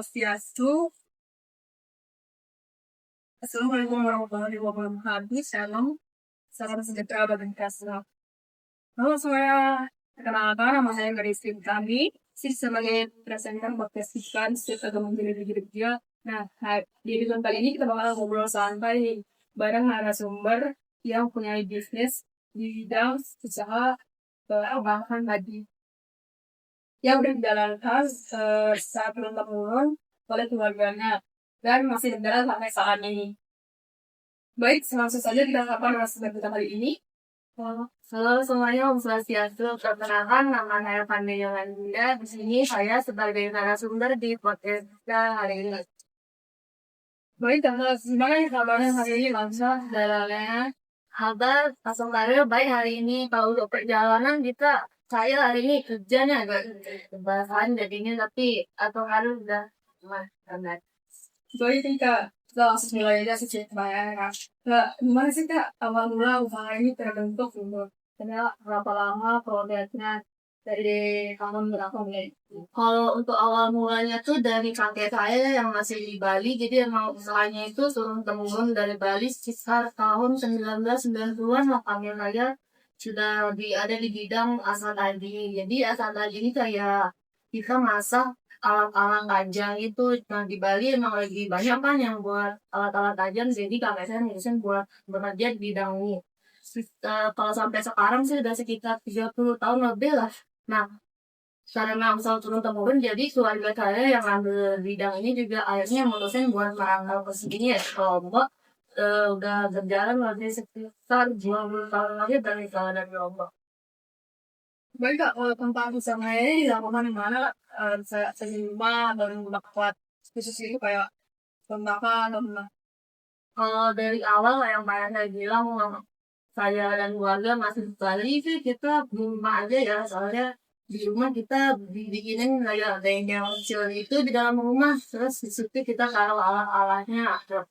Swastiastu. Assalamualaikum warahmatullahi wabarakatuh. Shalom. Salam sejahtera bagi kita semua. Halo semuanya, perkenalkan nama saya Garis kami. Saya sebagai presenter podcast Ikan setiap agama gereja. Nah, di episode kali ini kita bakal ngobrol santai bareng narasumber yang punya bisnis di bidang usaha perbankan tadi yang udah dijalankan saat turun-temurun oleh keluarganya dan masih berjalan sampai saat ini. Baik, langsung saja kita sapa narasumber kita kali ini. Halo semuanya, Om Swastiastu. Perkenalkan, nama saya Pandey Yolanda. Di sini saya sebagai narasumber di podcast kita hari ini. Baik, gimana nih kabarnya hari ini? Langsung dalamnya. Kabar langsung baik hari ini. Kalau untuk perjalanan saya hari ini kerjanya agak kebahan jadinya, tapi atau harus udah banget. Baik kita langsung mulai aja sih ceritanya. Gimana sih Kak awal mula usaha ini terbentuk gitu? Karena berapa lama prosesnya dari tahun berapa mulai? Kalau untuk awal mulanya tuh dari kakek saya yang masih di Bali, jadi emang usahanya itu turun temurun dari Bali sekitar tahun 1990-an lah, panggil saya sudah ada di bidang asal tadi. Jadi asal tadi ini kayak kita masak alat-alat tajam itu. Nah di Bali emang lagi banyak kan yang buat alat-alat tajam, jadi kakek saya ngurusin buat bekerja di bidang ini. Kalau sampai sekarang sih udah sekitar 30 tahun lebih lah. Nah, karena usaha turun temurun, jadi keluarga saya yang ambil bidang ini juga akhirnya memutusin buat merantau ke sini ya. Kalau enggak, udah berjalan lebih sekitar 20 tahun lagi dari kalau dari Lombok. Baik Kak, kalau tentang usaha ini dilakukan di mana Kak? Saya di rumah dan dapat khusus itu kayak kontrakan atau gimana? Kalau dari awal yang banyak saya bilang, saya dan keluarga masih di Bali sih kita di rumah aja ya, soalnya di rumah kita bikinin kayak tenda kecil itu di dalam rumah, terus di situ kita taruh alat-alatnya, ada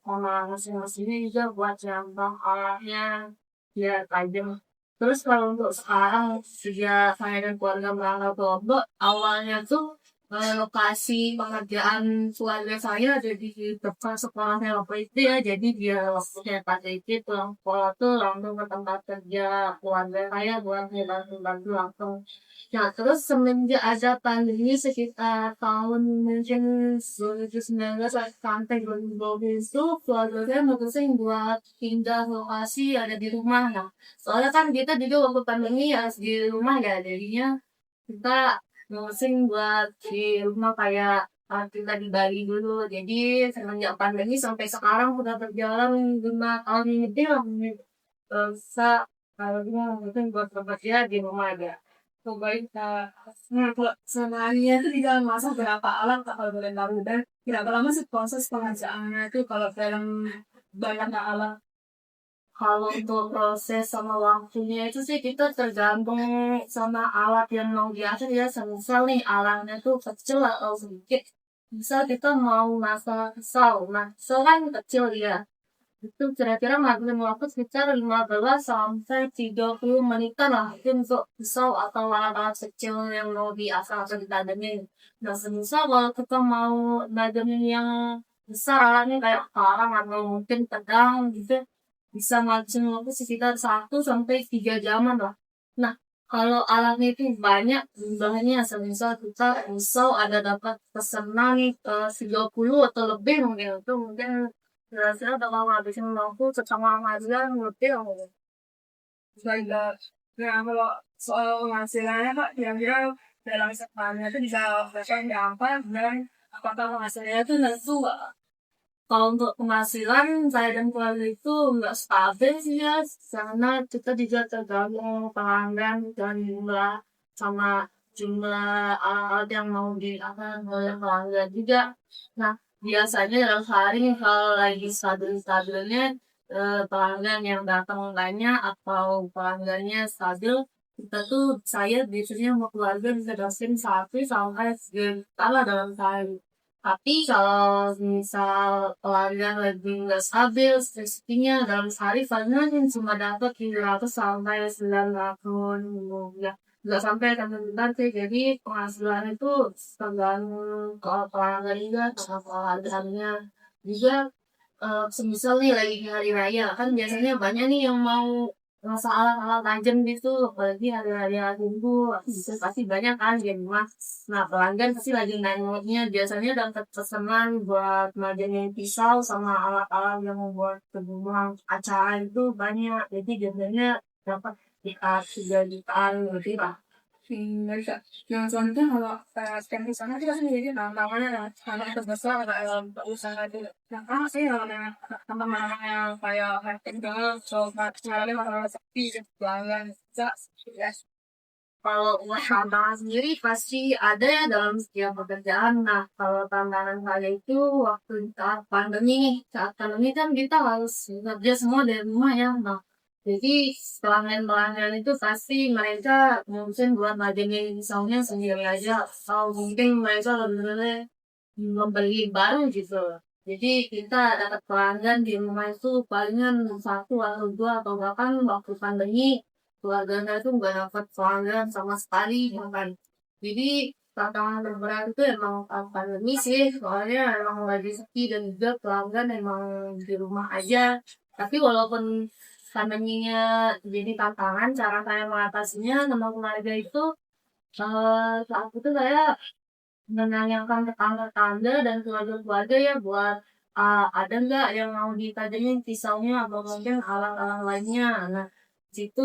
mesin-mesinnya juga buat jambang alatnya ya tajam. Terus kalau untuk sekarang sejak saya dan keluarga merantau ke Lombok, awalnya tuh lokasi pekerjaan keluarga saya ada di depan sekolahnya waktu itu ya, jadi dia waktu saya KTP pulang sekolah tuh langsung ke tempat kerja keluarga saya buat bantu langsung. Nah terus semenjak ada pandemi sekitar tahun mungkin 2019 sampai 2020 itu keluarga saya mutusin buat pindah lokasi ada di rumah. Nah soalnya kan kita juga waktu pandemi ya di rumah ya, jadinya kita mutusin buat di rumah kayak kita di Bali dulu. Jadi semenjak pandemi sampai sekarang udah berjalan 5 tahun lebih lah. Bisa kalau mungkin buat bekerja di rumah aja. Cobain kalau seharinya itu di dalam masak berapa alat Kak, kalau boleh tahu, dan berapa lama sih proses pengerjaannya itu kalau dalam banyaknya alat? Kalau untuk proses sama waktunya itu sih kita tergantung sama alat yang mau diatur ya. Semisal nih alatnya tuh kecil atau sedikit. Misal kita mau masak pisau. Nah, pisau kan kecil ya. Itu kira-kira ngabisin waktu sekitar 15 sampai 30 menitan lah. Mungkin untuk pisau atau alat-alat kecil yang mau diasah atau ditademin. Nah, semisal kalau kita mau nademin yang besar alatnya kayak parang atau mungkin pedang gitu, bisa ngabisin waktu sekitar 1 sampai 3 jaman lah. Nah, kalau alatnya itu banyak jumlahnya, semisal kita pisau ada dapat pesanan 30 atau lebih mungkin itu mungkin kira-kira bakal ngabisin waktu setengah ngajian lebih mungkin. Baik, nah kalau soal penghasilannya Kak, kira-kira dalam sebulannya itu bisa berapa dan apakah penghasilannya itu nentu nggak? Kalau untuk penghasilan saya dan keluarga itu nggak stabil sih ya, karena kita juga tergantung pelanggan dan jumlah sama jumlah alat yang mau diakan oleh pelanggan juga. Nah biasanya dalam sehari kalau lagi stabil-stabilnya pelanggan yang datang banyak atau pelanggannya stabil, kita tuh saya biasanya sama keluarga bisa dapetin 1 sampai 3 juta lah dalam sehari. Tapi kalau misal pelanggan lagi nggak stabil, rezekinya dalam sehari palingan cuma dapat 700 sampai 900 ya. Nggak sampai kan sih. Jadi penghasilan itu tergantung kalau pelanggan juga sama pelanggannya juga. Semisal nih lagi hari raya kan biasanya banyak nih yang mau rasa alat-alat tajam gitu, apalagi hari raya Minggu itu pasti banyak kan di rumah. Nah pelanggan pasti lagi nanya, biasanya dapat pesanan buat ngajarin pisau sama alat-alat yang membuat rumah acara itu banyak, jadi biasanya dapat sekitar 3 jutaan lebih lah. Bisa. Nah, soalnya kalau setiap di sana kita sendiri namanya anak terbesar usaha dulu. Nah, kan sih namanya teman-teman yang kayak hektik banget, coba nyari masalah sepi, pelanggan, bisa, ya. Kalau buat tantangan sendiri pasti ada ya dalam setiap pekerjaan. Nah, kalau tantangan saya itu waktu saat pandemi, saat pandemi kan kita harus kerja semua dari rumah ya. Nah, jadi pelanggan-pelanggan itu pasti mereka mungkin buat ngajakin misalnya sendiri aja. Atau mungkin mereka lebih membeli baru gitu. Jadi kita dapat pelanggan di rumah itu palingan satu atau dua atau bahkan waktu pandemi keluarganya itu nggak dapat pelanggan sama sekali bahkan. Jadi tantangan terberat itu emang pandemi sih, soalnya emang lagi sepi dan juga pelanggan emang di rumah aja. Tapi walaupun pandeminya jadi tantangan, cara saya mengatasinya sama keluarga itu saat itu saya menanyakan tetangga-tetangga dan keluarga-keluarga ya buat ada nggak yang mau ditajamin pisaunya atau mungkin alat-alat lainnya. Nah, situ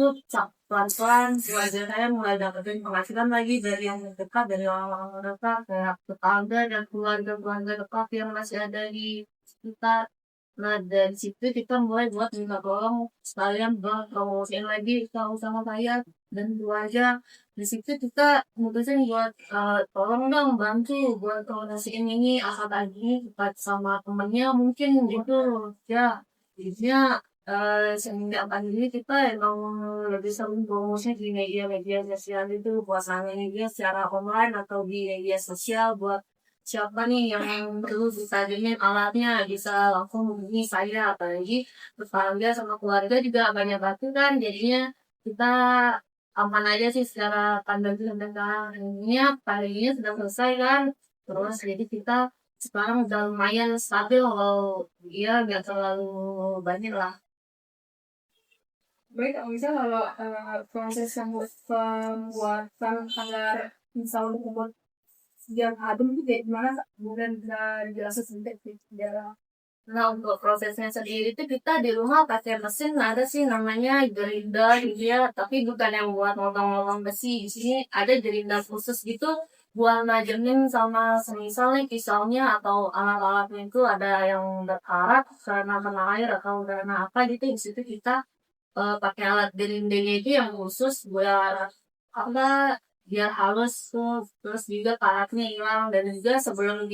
pelan-pelan keluarga saya mulai dapetin penghasilan lagi dari yang dekat, dari orang-orang dekat, kayak tetangga dan keluarga-keluarga dekat yang masih ada di sekitar. Nah, dari situ kita mulai buat minta tolong sekalian buat promosiin lagi usaha sama saya dan keluarga. Di situ kita mutusin buat tolong dong bantu buat promosiin ini asal tadi dekat sama temennya mungkin gitu ya. Jadinya semenjak pandemi kita emang lebih sering promosi di media-media sosial itu buat media secara online atau di media sosial buat siapa nih yang perlu ditajamin alatnya bisa langsung hubungi saya, apalagi tetangga sama keluarga juga banyak bantu kan, jadinya kita aman aja sih secara pandemi sampai sekarang. Ini pandeminya sudah selesai kan, terus jadi kita sekarang udah lumayan stabil kalau dia nggak terlalu banyak lah. Baik, bisa kalau proses yang pembuatan agar misal untuk yang adem itu kayak gimana, Kak? Kemudian bisa dijelasin sedikit sih sejarah. Nah, untuk prosesnya sendiri itu kita di rumah pakai mesin ada sih namanya grinder gitu ya, tapi bukan yang buat motong-motong besi. Di sini ada grinder khusus gitu buat najemin sama semisal nih pisaunya atau alat-alatnya itu ada yang berkarat karena kena air atau karena apa gitu. Di situ kita pakai alat grindernya itu yang khusus buat apa biar halus tuh, terus juga karatnya hilang dan juga sebelum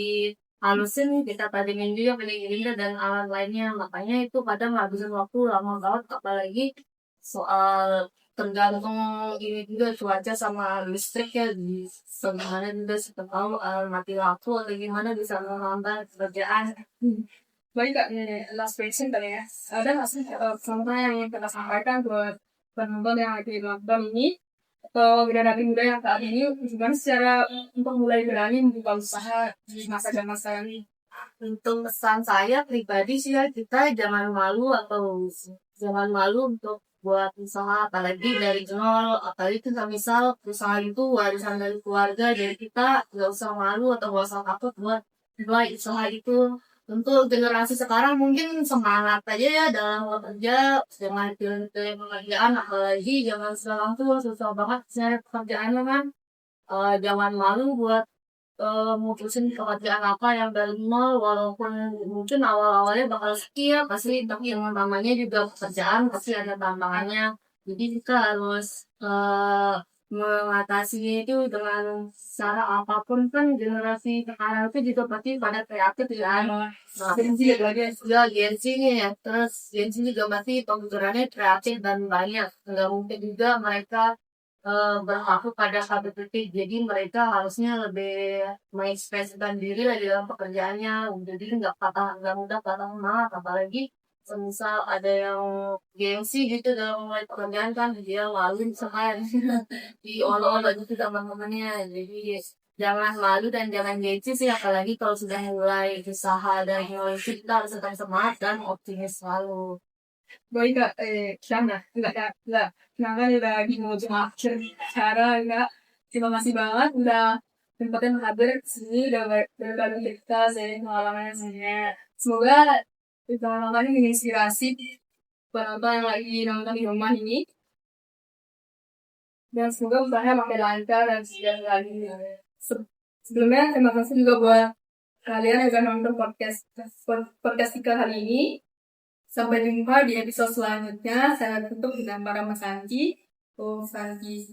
halusin kita tandingin juga pakai gerinda dan alat lainnya, makanya itu kadang ngabisin waktu lama banget, apalagi soal tergantung ini juga cuaca sama listrik ya di gimana juga suka tahu mati lampu atau gimana bisa menghambat pekerjaan. Baik, Kak, ini last question kali ya. Ada nggak sih contoh yang ingin kita sampaikan buat penonton yang lagi nonton ini atau generasi muda yang saat ini gimana secara untuk mulai berani membuka usaha di masa masa ini? Untuk pesan saya pribadi sih ya, kita jangan malu atau jangan malu untuk buat usaha apalagi dari nol, apalagi kita misal usaha itu warisan dari keluarga, jadi kita nggak usah malu atau nggak usah takut buat mulai usaha itu. Untuk generasi sekarang mungkin semangat aja ya dalam bekerja, jangan pilih-pilih pekerjaan, apalagi zaman sekarang tuh susah banget cari pekerjaan kan. Jangan malu buat mutusin pekerjaan apa yang dari nol, walaupun mungkin awal-awalnya bakal setia pasti, tapi yang namanya juga pekerjaan pasti ada tantangannya, jadi kita harus mengatasinya itu dengan cara apapun. Kan generasi sekarang itu juga pasti pada kreatif ya. Nah, Genzi ya Genzi nih ya, terus Genzi juga pasti pemikirannya kreatif dan banyak, nggak mungkin juga mereka berlaku pada satu titik. Jadi mereka harusnya lebih mengekspresikan diri lah di dalam pekerjaannya. Jadi nggak mudah patah semangat. Apalagi semisal ada yang gengsi gitu dalam mulai pekerjaan kan dia malu misalkan diolok-olok gitu teman-temannya. Jadi jangan malu dan jangan gengsi sih, apalagi kalau sudah mulai usaha dan mulai kita harus tetap semangat dan optimis selalu. Baik kak, Syahna, enggak, kenapa nih lagi mau cuma akhir cara enggak. Terima kasih banget udah sempetin hadir ke sini udah berbagi cerita saya pengalaman saya. Semoga pengalaman ini menginspirasi penonton yang lagi nonton di rumah ini dan semoga usahanya makin lancar dan sukses lagi. Sebelumnya terima kasih juga buat kalian yang udah nonton podcast kita kali ini. Sampai jumpa di episode selanjutnya. Saya tutup dengan para Mas Sanji. Oh, Sanji.